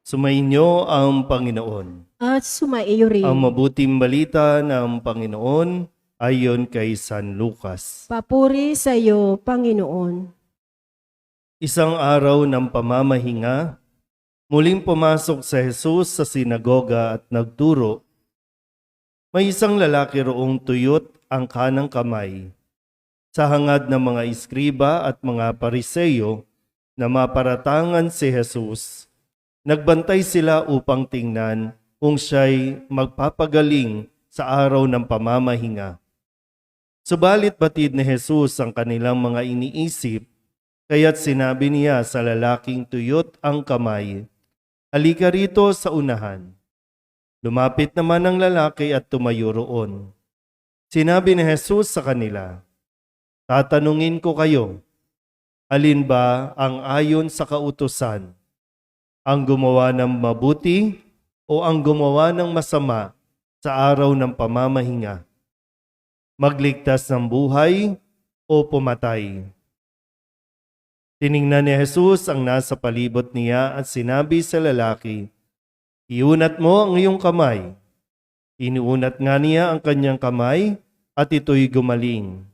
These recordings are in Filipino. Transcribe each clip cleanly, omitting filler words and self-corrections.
Sumainyo ang Panginoon. At sumaiyo rin. Ang mabuting balita ng Panginoon ayon kay San Lucas. Papuri sa iyo, Panginoon. Isang araw ng pamamahinga, muling pumasok si Jesus sa sinagoga at nagturo. May isang lalaki roong tuyot ang kanang kamay. Sa hangad ng mga iskriba at mga pariseyo na maparatangan si Jesus, nagbantay sila upang tingnan kung siya'y magpapagaling sa araw ng pamamahinga. Subalit batid ni Jesus ang kanilang mga iniisip, kaya't sinabi niya sa lalaking tuyot ang kamay, "Halika rito sa unahan." Lumapit naman ang lalaki at tumayo roon. Sinabi ni Jesus sa kanila, "Tatanungin ko kayo, alin ba ang ayon sa kautusan? Ang gumawa ng mabuti o ang gumawa ng masama sa araw ng pamamahinga? Magligtas ng buhay o pumatay?" Tiningnan ni Jesus ang nasa palibot niya at sinabi sa lalaki, "Iunat mo ang iyong kamay." Inuunat nga niya ang kanyang kamay at ito'y gumaling.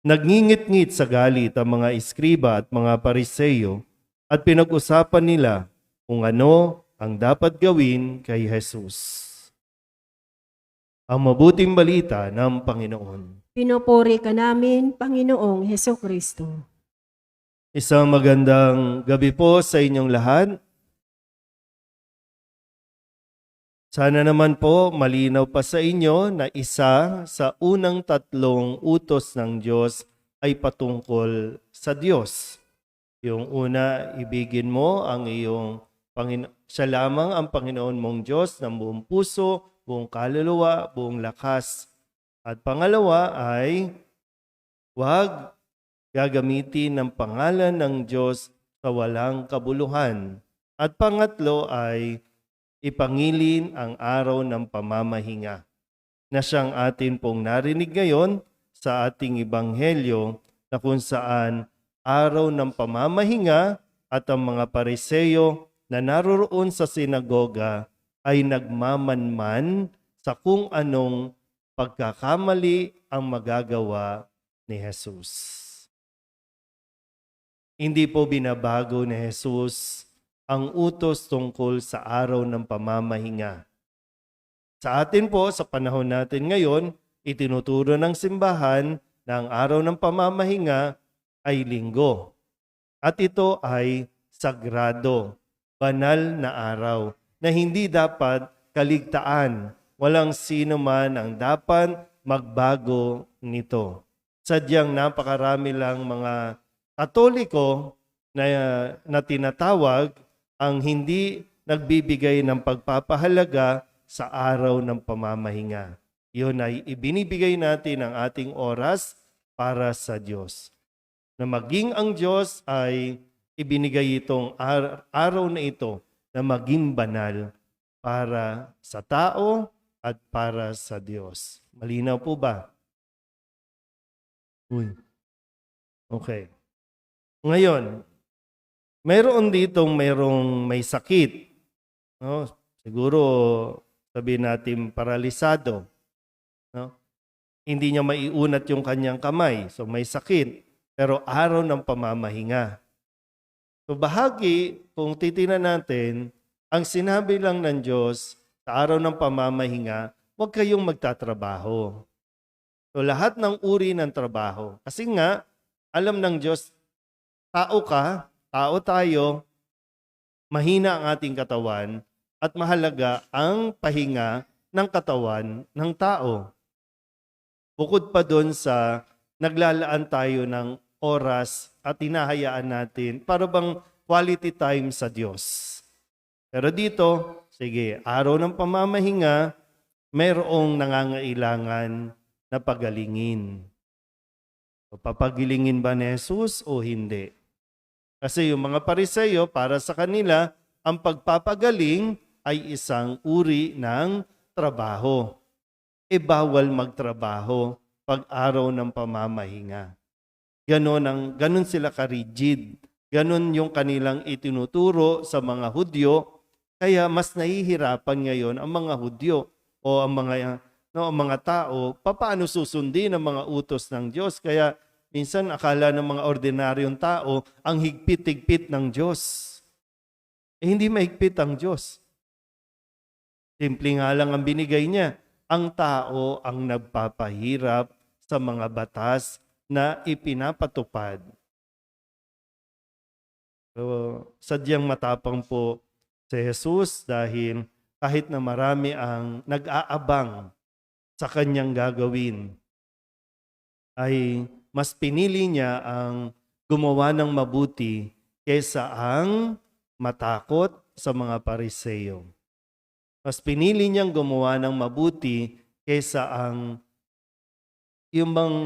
Nagngingit-ngit sa galit ang mga iskriba at mga pariseyo at pinag-usapan nila kung ano ang dapat gawin kay Jesus. Ang mabuting balita ng Panginoon. Pinupuri ka namin, Panginoong Hesukristo. Isang magandang gabi po sa inyong lahat. Sana naman po malinaw pa sa inyo na isa sa unang tatlong utos ng Diyos ay patungkol sa Diyos. Yung una, ibigin mo ang iyong siya lamang ang Panginoon mong Diyos ng buong puso, buong kaluluwa, buong lakas. At pangalawa ay huwag gagamitin ng pangalan ng Diyos sa walang kabuluhan. At pangatlo ay ipangilin ang araw ng pamamahinga na siyang atin pong narinig ngayon sa ating ebanghelyo na kung saan araw ng pamamahinga at ang mga pariseyo na naroroon sa sinagoga ay nagmamanman sa kung anong pagkakamali ang magagawa ni Jesus. Hindi po binabago ni Jesus ang utos tungkol sa araw ng pamamahinga. Sa atin po, sa panahon natin ngayon, itinuturo ng simbahan na ang araw ng pamamahinga ay linggo. At ito ay sagrado, banal na araw na hindi dapat kaligtaan. Walang sino man ang dapat magbago nito. Sadyang napakarami lang mga Katoliko na tinatawag ang hindi nagbibigay ng pagpapahalaga sa araw ng pamamahinga. Iyon ay ibinibigay natin ang ating oras para sa Diyos. Na maging ang Diyos ay ibinigay itong araw na ito na maging banal para sa tao at para sa Diyos. Malinaw po ba? Okay. Ngayon, mayroon ditong mayroong may sakit. No? Siguro sabihin natin paralisado. No? Hindi niya maiunat yung kanyang kamay. So may sakit. Pero araw ng pamamahinga. So bahagi, kung titingnan natin, ang sinabi lang ng Diyos sa araw ng pamamahinga, huwag kayong magtatrabaho. So lahat ng uri ng trabaho. Kasi nga, alam ng Diyos, tao ka, tao tayo, mahina ang ating katawan at mahalaga ang pahinga ng katawan ng tao. Bukod pa doon sa naglalaan tayo ng oras at hinahayaan natin para bang quality time sa Diyos. Pero dito, sige, araw ng pamamahinga, mayroong nangangailangan na pagalingin. So, papagilingin ba ni Jesus o hindi? Kasi yung mga pariseyo, para sa kanila, ang pagpapagaling ay isang uri ng trabaho. Bawal magtrabaho pag araw ng pamamahinga. Ganon sila ka-rigid. Ganon yung kanilang itinuturo sa mga Hudyo Kaya mas nahihirapan ngayon ang mga Hudyo o ang mga tao, paano susundin ang mga utos ng Diyos. Kaya minsan akala ng mga ordinaryong tao ang higpit-higpit ng Diyos. Hindi mahigpit ang Diyos. Simple nga lang ang binigay niya. Ang tao ang nagpapahirap sa mga batas na ipinapatupad. So, sadyang matapang po si Jesus dahil kahit na marami ang nag-aabang sa kanyang gagawin, ay mas pinili niya ang gumawa ng mabuti kaysa ang matakot sa mga Pariseo. Mas pinili niyang gumawa ng mabuti kaysa ang yung bang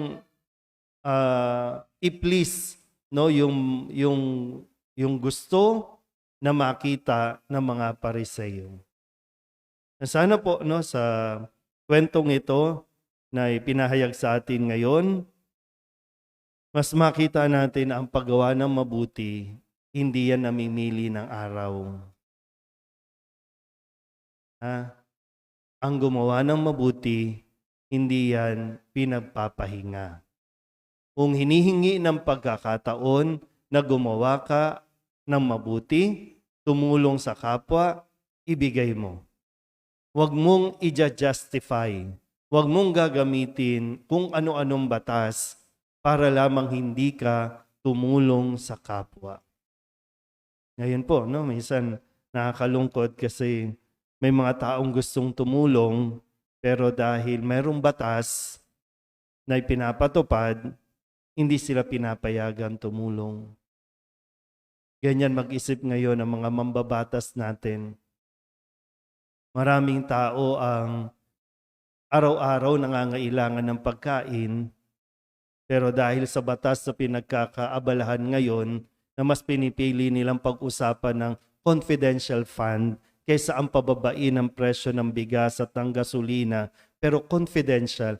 i-please, no, yung gusto na makita ng mga Pariseo. Sana po, no, sa kwentong ito na ipinahayag sa atin ngayon, mas makita natin ang paggawa ng mabuti, hindi yan namimili ng araw. Ang gumawa ng mabuti, hindi yan pinagpapahinga. Kung hinihingi ng pagkakataon na gumawa ka ng mabuti, tumulong sa kapwa, ibigay mo. Huwag mong i-justify. Huwag mong gagamitin kung ano-anong batas para lamang hindi ka tumulong sa kapwa. Ngayon po, no, minsan nakakalungkot kasi may mga taong gustong tumulong pero dahil mayroong batas na ipinapatupad, hindi sila pinapayagan tumulong. Ganyan mag-isip ngayon ang mga mambabatas natin. Maraming tao ang araw-araw nangangailangan ng pagkain, pero dahil sa batas na pinagkakaabalahan ngayon, na mas pinipili nilang pag-usapan ng confidential fund kaysa ang pababain ng presyo ng bigas at ng gasolina. Pero confidential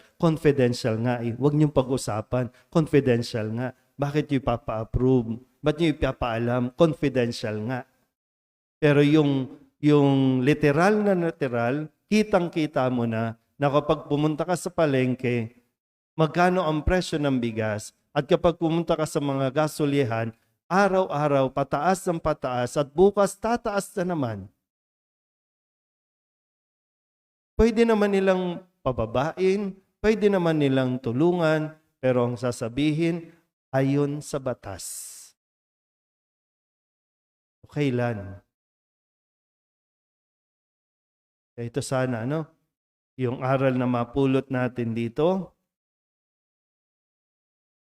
nga eh. Huwag niyong pag-usapan, confidential nga. Bakit niyo ipapa-approve? Ba't niyo ipapaalam? Confidential nga. Pero yung literal, kitang-kita mo na kapag pumunta ka sa palengke, magkano ang presyo ng bigas, at kapag pumunta ka sa mga gasolihan, araw-araw pataas ng pataas at bukas tataas na naman. Pwede naman nilang pababain, pwede naman nilang tulungan, pero ang sasabihin, ayon sa batas. Kailan? Ito sana, yung aral na mapulot natin dito.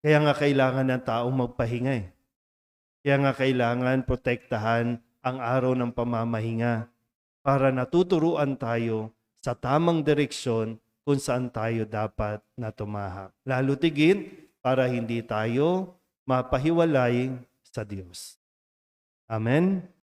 Kaya nga kailangan ng taong magpahinga eh. Kaya nga kailangan protektahan ang araw ng pamamahinga para natuturuan tayo sa tamang direksyon kung saan tayo dapat na tumahak. Lalo tigit para hindi tayo mapahiwalay sa Diyos. Amen?